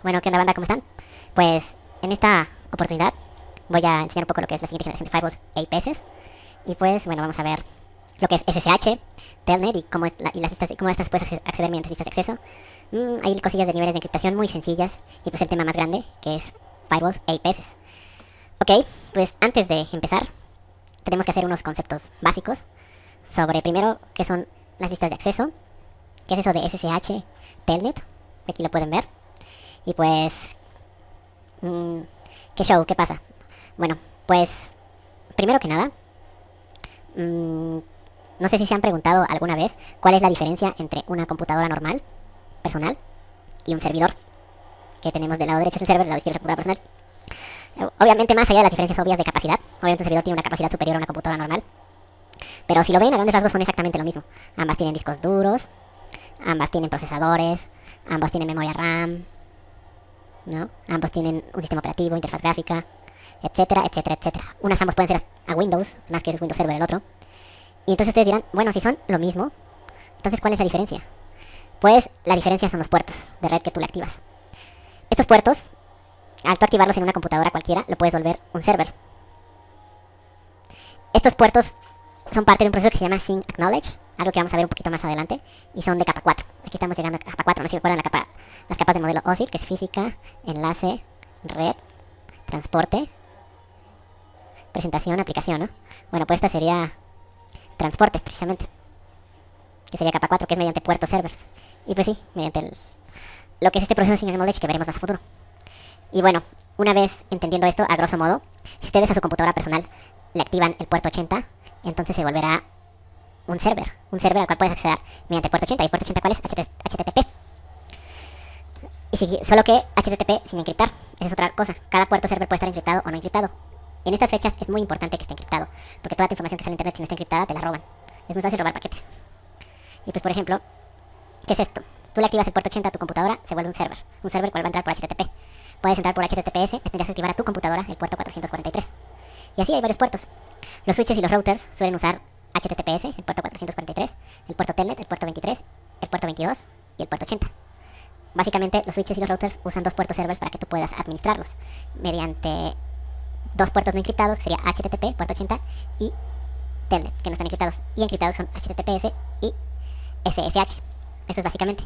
Bueno, ¿qué onda, banda? ¿Cómo están? Pues en esta oportunidad voy a enseñar un poco lo que es la siguiente generación de firewalls e IPS. Y pues, bueno, vamos a ver lo que es SSH, Telnet y cómo, y cómo estas puedes acceder mediante listas de acceso. Hay cosillas de niveles de encriptación muy sencillas. Y pues el tema más grande, que es firewalls e IPS. Ok, pues antes de empezar, tenemos que hacer unos conceptos básicos sobre primero qué son las listas de acceso, qué es eso de SSH, Telnet, aquí lo pueden ver. Y pues, ¿qué show? ¿Qué pasa? Bueno, pues, primero que nada, no sé si se han preguntado alguna vez cuál es la diferencia entre una computadora normal, personal, y un servidor. Que tenemos del lado derecho es el server, del lado izquierdo es la computadora personal. Obviamente, más allá de las diferencias obvias de capacidad, obviamente un servidor tiene una capacidad superior a una computadora normal. Pero si lo ven, a grandes rasgos son exactamente lo mismo. Ambas tienen discos duros, ambas tienen procesadores, ambas tienen memoria RAM, ¿no? Ambos tienen un sistema operativo, interfaz gráfica, etcétera, etcétera, etcétera. Ambos pueden ser a Windows, más que es Windows Server el otro. Y entonces ustedes dirán, bueno, si son lo mismo, entonces ¿cuál es la diferencia? Pues la diferencia son los puertos de red que tú le activas. Estos puertos, al tú activarlos en una computadora cualquiera, lo puedes volver un server. Estos puertos son parte de un proceso que se llama Sync Acknowledge, algo que vamos a ver un poquito más adelante, y son de capa 4. Aquí estamos llegando a capa 4, no sé si recuerdan las capas del modelo OSI, que es física, enlace, red, transporte, presentación, aplicación, ¿no? Bueno, pues esta sería transporte, precisamente, que sería capa 4, que es mediante puertos servers. Y pues sí, mediante lo que es este proceso de Sync Acknowledge que veremos más a futuro. Y bueno, una vez entendiendo esto, a grosso modo, si ustedes a su computadora personal le activan el puerto 80, entonces se volverá un server al cual puedes acceder mediante el puerto 80. ¿Y el puerto 80 cuál es? HTTP. Y solo que HTTP sin encriptar. Esa es otra cosa. Cada puerto server puede estar encriptado o no encriptado. En estas fechas es muy importante que esté encriptado, porque toda tu información que sale en internet si no está encriptada te la roban. Es muy fácil robar paquetes. Y pues por ejemplo, ¿qué es esto? Tú le activas el puerto 80 a tu computadora, se vuelve un server cual va a entrar por HTTP. Puedes entrar por HTTPS, tendrías que activar a tu computadora el puerto 443. Y así hay varios puertos. Los switches y los routers suelen usar HTTPS, el puerto 443, el puerto Telnet, el puerto 23, el puerto 22 y el puerto 80. Básicamente, los switches y los routers usan dos puertos servers para que tú puedas administrarlos mediante dos puertos no encriptados, que sería HTTP, puerto 80, y Telnet, que no están encriptados. Y encriptados son HTTPS y SSH. Eso es básicamente.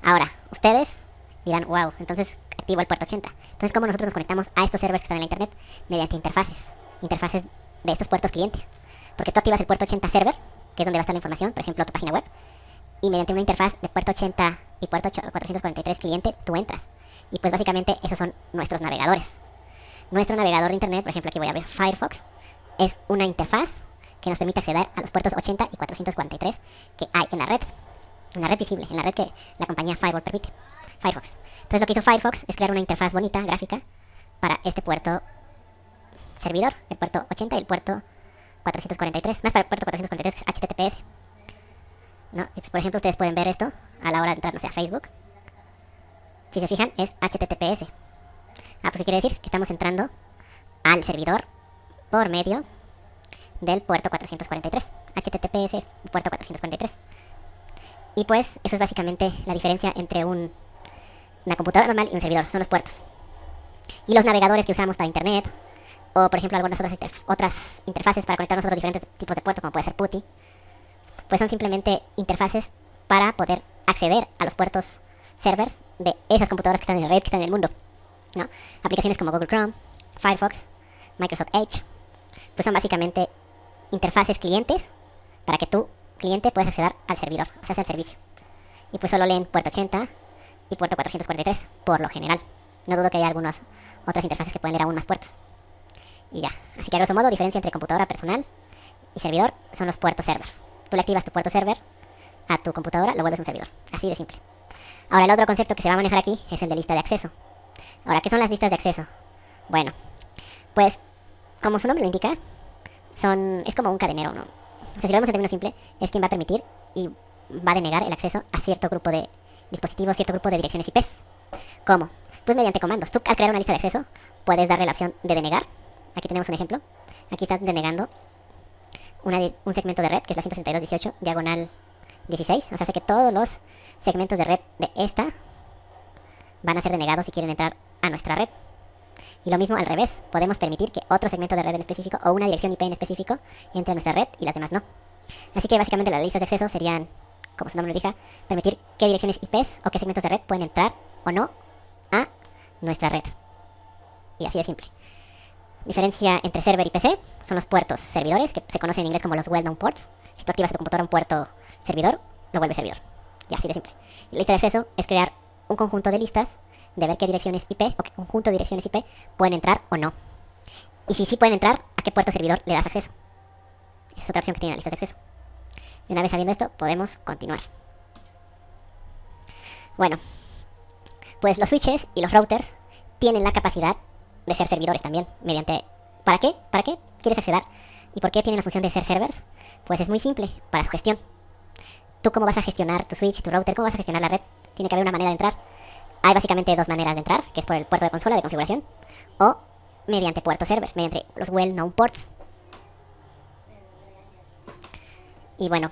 Ahora, ustedes dirán, wow, entonces activo el puerto 80. Entonces, ¿cómo nosotros nos conectamos a estos servers que están en la internet? Mediante interfaces de estos puertos clientes. Porque tú activas el puerto 80 server, que es donde va a estar la información, por ejemplo, tu página web, y mediante una interfaz de puerto 80 y puerto 443 cliente, tú entras. Y pues básicamente esos son nuestros navegadores. Nuestro navegador de internet, por ejemplo, aquí voy a ver Firefox, es una interfaz que nos permite acceder a los puertos 80 y 443 que hay en la red visible, en la red que la compañía Firewall permite, Firefox. Entonces lo que hizo Firefox es crear una interfaz bonita, gráfica, para este puerto servidor, el puerto 80 y el puerto 443, más para el puerto 443 que es HTTPS, ¿no? Y pues, por ejemplo, ustedes pueden ver esto a la hora de entrar, no sé, a Facebook. Si se fijan, es HTTPS. Pues ¿qué quiere decir? Que estamos entrando al servidor por medio del puerto 443. HTTPS es el puerto 443. Y pues, eso es básicamente la diferencia entre una computadora normal y un servidor, son los puertos. Y los navegadores que usamos para internet, o por ejemplo algunas otras interfaces para conectarnos a otros diferentes tipos de puertos, como puede ser PuTTY, pues son simplemente interfaces para poder acceder a los puertos servers de esas computadoras que están en la red, que están en el mundo, ¿no? Aplicaciones como Google Chrome, Firefox, Microsoft Edge, pues son básicamente interfaces clientes para que tú, cliente, puedas acceder al servidor, o sea, al servicio. Y pues solo leen puerto 80 y puerto 443, por lo general. No dudo que haya algunas otras interfaces que pueden leer aún más puertos. Y ya. Así que a grosso modo, diferencia entre computadora personal y servidor son los puertos server. Tú le activas tu puerto server a tu computadora, lo vuelves un servidor. Así de simple. Ahora, el otro concepto que se va a manejar aquí es el de lista de acceso. Ahora, ¿qué son las listas de acceso? Bueno, pues, como su nombre lo indica, es como un cadenero, ¿no? O sea, si lo vemos en términos simples, es quien va a permitir y va a denegar el acceso a cierto grupo de dispositivos, cierto grupo de direcciones IPs. ¿Cómo? Pues mediante comandos. Tú al crear una lista de acceso, puedes darle la opción de denegar. Aquí tenemos un ejemplo. Aquí está denegando un segmento de red, que es la 162.18, diagonal 16. O sea, hace que todos los segmentos de red de esta van a ser denegados si quieren entrar a nuestra red. Y lo mismo al revés, podemos permitir que otro segmento de red en específico o una dirección IP en específico entre a nuestra red y las demás no. Así que básicamente las listas de acceso serían, como su nombre lo indica, permitir qué direcciones IPs o qué segmentos de red pueden entrar o no a nuestra red. Y así de simple. Diferencia entre server y PC son los puertos servidores, que se conocen en inglés como los well-known ports. Si tú activas en tu computadora un puerto servidor, lo vuelve servidor. Y así de simple. Y la lista de acceso es crear un conjunto de listas de ver qué direcciones IP o qué conjunto de direcciones IP pueden entrar o no. Y si sí pueden entrar, a qué puerto servidor le das acceso. Esa es otra opción que tiene la lista de acceso. Y una vez sabiendo esto, podemos continuar. Bueno, pues los switches y los routers tienen la capacidad de ser servidores también, mediante... ¿Para qué? ¿Para qué quieres acceder? ¿Y por qué tienen la función de ser servers? Pues es muy simple, para su gestión. ¿Tú cómo vas a gestionar tu switch, tu router? ¿Cómo vas a gestionar la red? Tiene que haber una manera de entrar. Hay básicamente dos maneras de entrar, que es por el puerto de consola de configuración, o mediante puertos servers, mediante los well-known ports. Y bueno,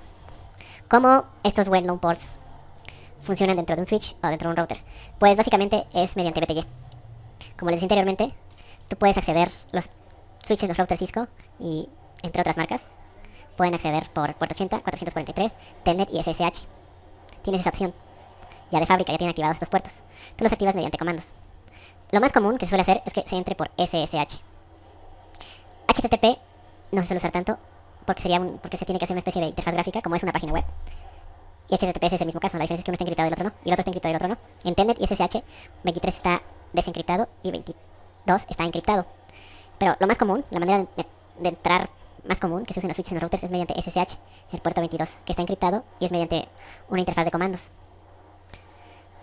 ¿cómo estos well-known ports funcionan dentro de un switch o dentro de un router? Pues básicamente es mediante BTY. Como les dije anteriormente, tú puedes acceder, los switches, los routers Cisco y entre otras marcas, pueden acceder por puerto 80, 443, Telnet y SSH. Tienes esa opción. Ya de fábrica ya tienen activados estos puertos. Tú los activas mediante comandos. Lo más común que se suele hacer es que se entre por SSH. HTTP no se suele usar tanto porque se tiene que hacer una especie de interfaz gráfica como es una página web. Y HTTPS es el mismo caso, la diferencia es que uno está encriptado y el otro no. Y el otro está encriptado y el otro no. En Telnet y SSH, 23 está desencriptado y 22 está encriptado. Pero lo más común, la manera de entrar más común que se usa en los switches y en los routers es mediante SSH, el puerto 22, que está encriptado y es mediante una interfaz de comandos.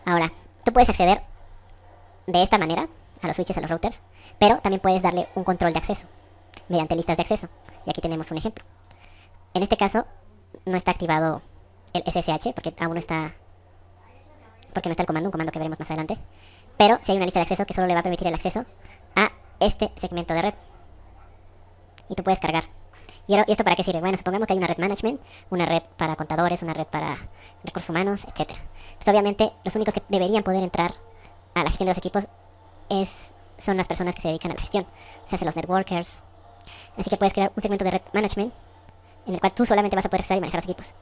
Ahora, tú puedes acceder de esta manera a los switches, a los routers, pero también puedes darle un control de acceso mediante listas de acceso. Y aquí tenemos un ejemplo. En este caso, no está activado el SSH porque aún no está, porque no está el comando, un comando que veremos más adelante. Pero si hay una lista de acceso que solo le va a permitir el acceso a este segmento de red. Y tú puedes cargar. ¿Y esto para qué sirve? Bueno, supongamos que hay una red management, una red para contadores, una red para recursos humanos, etc. Pues obviamente los únicos que deberían poder entrar a la gestión de los equipos son las personas que se dedican a la gestión. Se hacen los networkers. Así que puedes crear un segmento de red management en el cual tú solamente vas a poder acceder y manejar los equipos.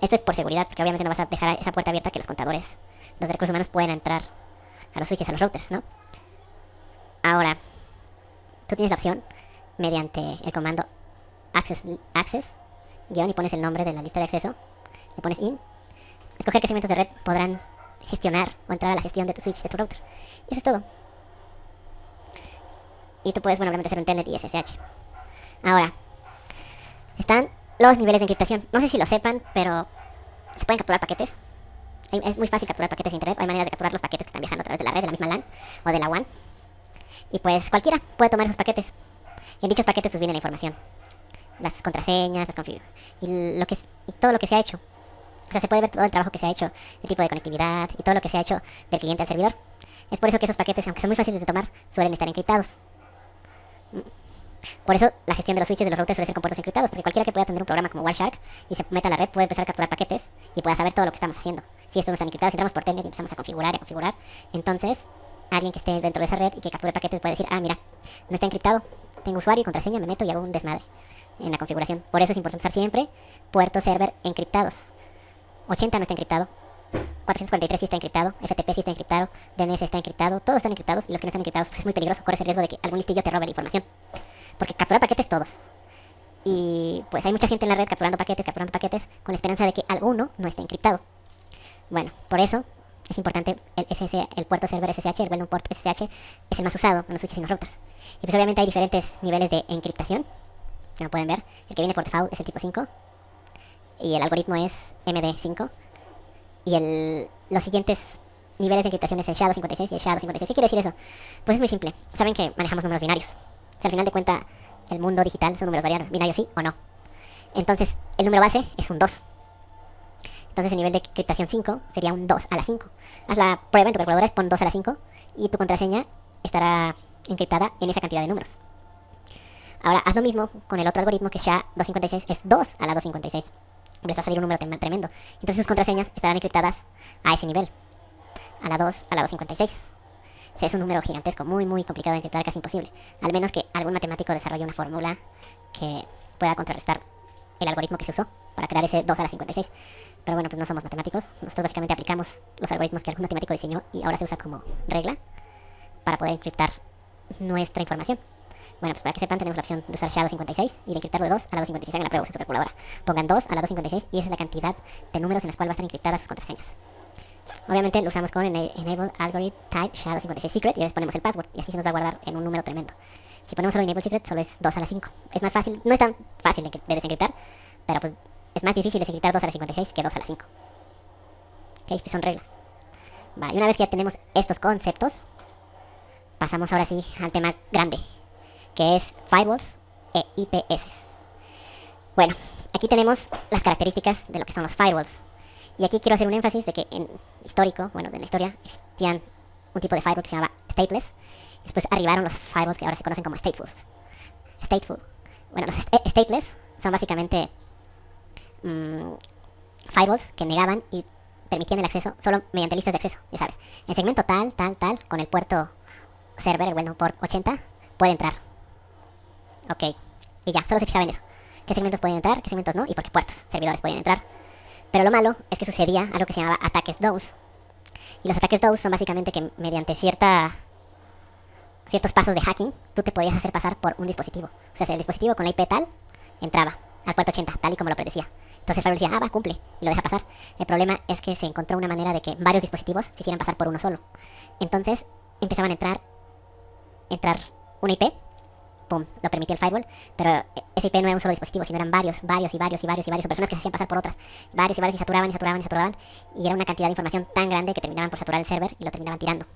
Esto es por seguridad, porque obviamente no vas a dejar esa puerta abierta que los contadores, los de recursos humanos puedan entrar a los switches, a los routers, ¿no? Ahora, tú tienes la opción mediante el comando access y pones el nombre de la lista de acceso, le pones in, escoger qué segmentos de red podrán gestionar o entrar a la gestión de tu switch, de tu router. Y eso es todo. Y tú puedes, bueno, obviamente hacer un Telnet y SSH. Ahora, están los niveles de encriptación. No sé si lo sepan, pero se pueden capturar paquetes. Es muy fácil capturar paquetes de internet. Hay maneras de capturar los paquetes que están viajando a través de la red, de la misma LAN o de la WAN. Y pues cualquiera puede tomar esos paquetes. Y en dichos paquetes pues viene la información. Las contraseñas, y todo lo que se ha hecho. O sea, se puede ver todo el trabajo que se ha hecho, el tipo de conectividad y todo lo que se ha hecho del cliente al servidor. Es por eso que esos paquetes, aunque son muy fáciles de tomar, suelen estar encriptados. Por eso la gestión de los switches de los routers suele ser con puertos encriptados, porque cualquiera que pueda tener un programa como Wireshark y se meta a la red puede empezar a capturar paquetes y pueda saber todo lo que estamos haciendo. Si estos no están encriptados, si entramos por Telnet y empezamos a configurar, entonces alguien que esté dentro de esa red y que capture paquetes puede decir, ah, mira, no está encriptado, tengo usuario y contraseña, me meto y hago un desmadre en la configuración. Por eso es importante usar siempre puertos server encriptados. 80 no está encriptado, 443 sí está encriptado, FTP sí está encriptado, DNS está encriptado, todos están encriptados y los que no están encriptados pues es muy peligroso, corres el riesgo de que algún listillo te robe la información. Porque captura paquetes todos. Y pues hay mucha gente en la red capturando paquetes, con la esperanza de que alguno no esté encriptado. Bueno, por eso es importante el puerto server SSH, el well-known port SSH, es el más usado en los switches y en los routers. Y pues obviamente hay diferentes niveles de encriptación, como pueden ver. El que viene por default es el tipo 5, y el algoritmo es MD5. Y los siguientes niveles de encriptación es el SHA-256 y el SHA-256. ¿Qué quiere decir eso? Pues es muy simple. Saben que manejamos números binarios. O sea, al final de cuentas, el mundo digital son números binarios, sí o no. Entonces, el número base es un 2. Entonces, el nivel de encriptación 5 sería un 2 a la 5. Haz la prueba en tu calculadora, pon 2 a la 5 y tu contraseña estará encriptada en esa cantidad de números. Ahora, haz lo mismo con el otro algoritmo que es SHA-256, es 2 a la 256. Les va a salir un número tremendo. Entonces, sus contraseñas estarán encriptadas a ese nivel, a la 2 a la 256. es un número gigantesco, muy, muy complicado de encriptar, casi imposible. Al menos que algún matemático desarrolle una fórmula que pueda contrarrestar el algoritmo que se usó para crear ese 2 a la 56. Pero bueno, pues no somos matemáticos. Nosotros básicamente aplicamos los algoritmos que algún matemático diseñó y ahora se usa como regla para poder encriptar nuestra información. Bueno, pues para que sepan, tenemos la opción de usar SHA-256 y de encriptarlo de 2 a la 256. Hagan la prueba en su calculadora. Pongan 2 a la 256 y esa es la cantidad de números en las cuales va a estar encriptadas sus contraseñas. Obviamente lo usamos con Enable Algorithm Type SHA-256 Secret y después ponemos el password y así se nos va a guardar en un número tremendo. Si ponemos solo Enable Secret, solo es 2 a la 5. Es más fácil, no es tan fácil de desencriptar, pero pues es más difícil desencriptar 2 a la 56 que 2 a la 5. Ok, pues son reglas. Va, y una vez que ya tenemos estos conceptos, pasamos ahora sí al tema grande, que es firewalls e IPS. Bueno, aquí tenemos las características de lo que son los firewalls. Y aquí quiero hacer un énfasis de que en histórico, bueno, de la historia, existían un tipo de firewall que se llamaba stateless. Después arribaron los firewalls que ahora se conocen como stateful. Bueno, los stateless son básicamente firewalls que negaban y permitían el acceso solo mediante listas de acceso, ya sabes. El segmento tal, con el puerto server, el bueno port 80, puede entrar. Ok, y ya, solo se fijaba en eso. ¿Qué segmentos pueden entrar, qué segmentos no? Y por qué puertos, servidores pueden entrar. Pero lo malo es que sucedía algo que se llamaba ataques DOS. Y los ataques DOS son básicamente que mediante ciertos pasos de hacking, tú te podías hacer pasar por un dispositivo. O sea, si el dispositivo con la IP tal entraba al puerto 80, tal y como lo predecía. Entonces el firewall decía, va, cumple, y lo deja pasar. El problema es que se encontró una manera de que varios dispositivos se hicieran pasar por uno solo. Entonces empezaban a entrar una IP, pum, lo permitía el firewall, pero ese IP no era un solo dispositivo, sino eran varios, o personas que se hacían pasar por otras, varios, y saturaban, y era una cantidad de información tan grande que terminaban por saturar el server y lo terminaban tirando.